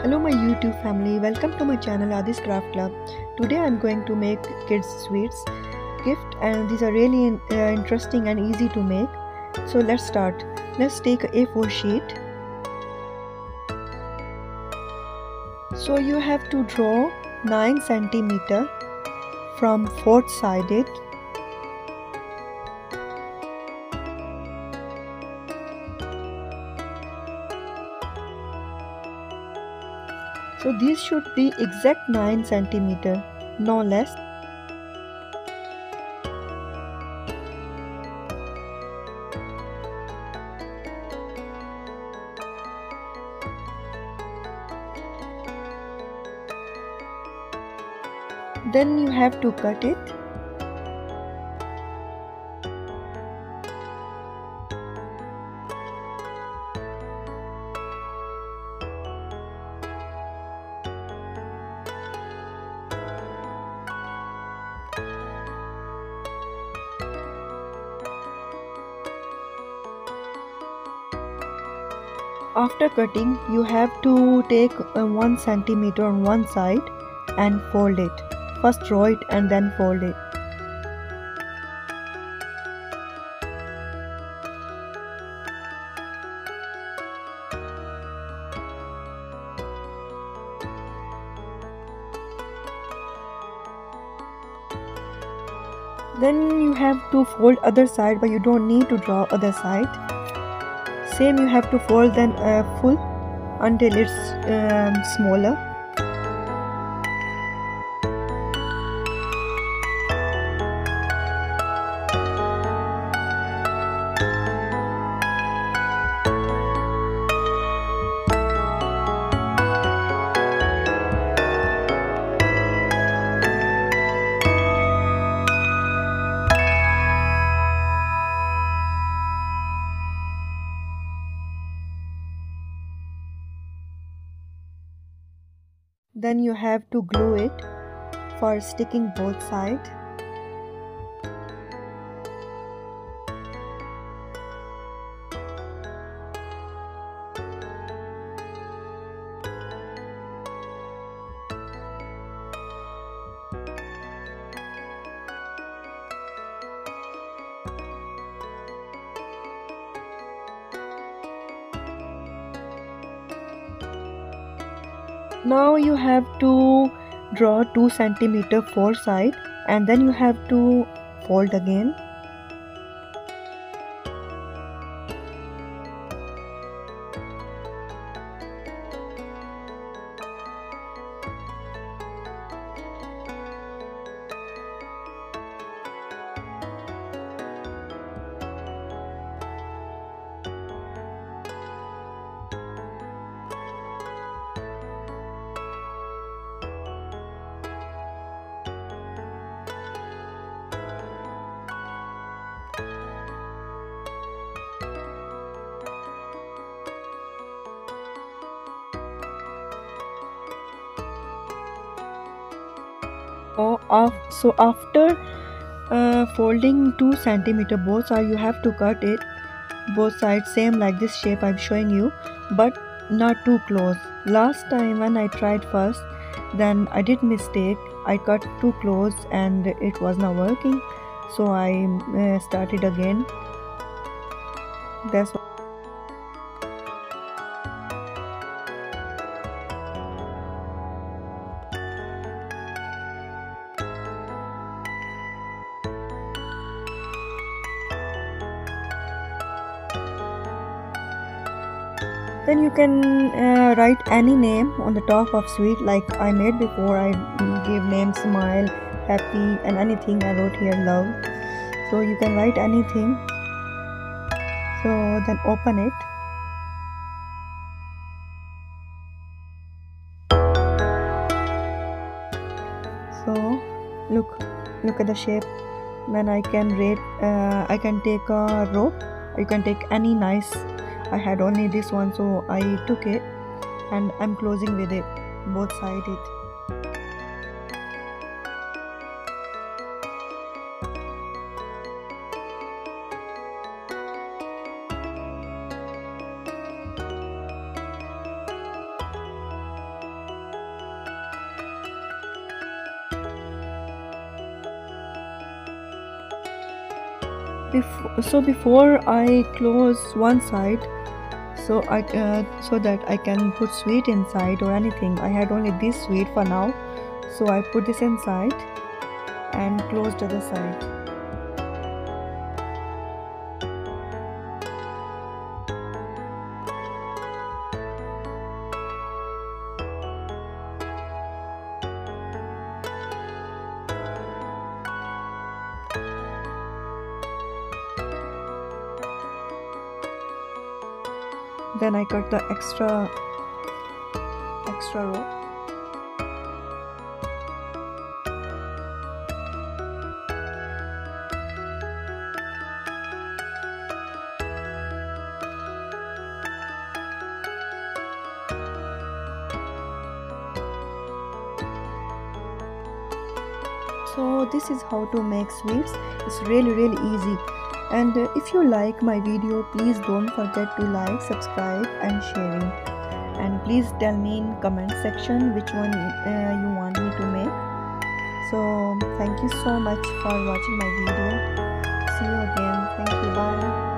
Hello my YouTube family, welcome to my channel Adis Craft Club. Today I'm going to make kids sweets gift, and these are really interesting and easy to make. So let's start. Let's take a A4 sheet. So you have to draw 9 cm from fourth sided. So these should be exact 9 cm, no less. Then you have to cut it. After cutting, you have to take 1 cm on one side and fold it. First draw it and then fold it. Then you have to fold other side, but you don't need to draw other side. Same, you have to fold then full until it's smaller. Then you have to glue it for sticking both sides. Now you have to draw 2 cm four side, and then you have to fold again. So after folding 2 cm both sides, you have to cut it both sides same like this shape I'm showing you, but not too close. Last time when I tried first, then I did mistake. I cut too close and it was not working, so I started again. That's Then you can write any name on the top of sweet like I made before. I gave name smile, happy, and anything. I wrote here love. So you can write anything. So then open it. So look at the shape. Then I can rate. I can take a rope. You can take any nice. I had only this one, so I took it, and I'm closing with it, both sided. Before I close one side, so that I can put sweet inside or anything. I had only this sweet for now, so I put this inside and closed the other side. Then I cut the extra row. So this is how to make sweets. It's really easy. And if you like my video, please don't forget to like, subscribe and sharing. And please tell me in comment section which one you want me to make. So thank you so much for watching my video. See you again. Thank you. Bye.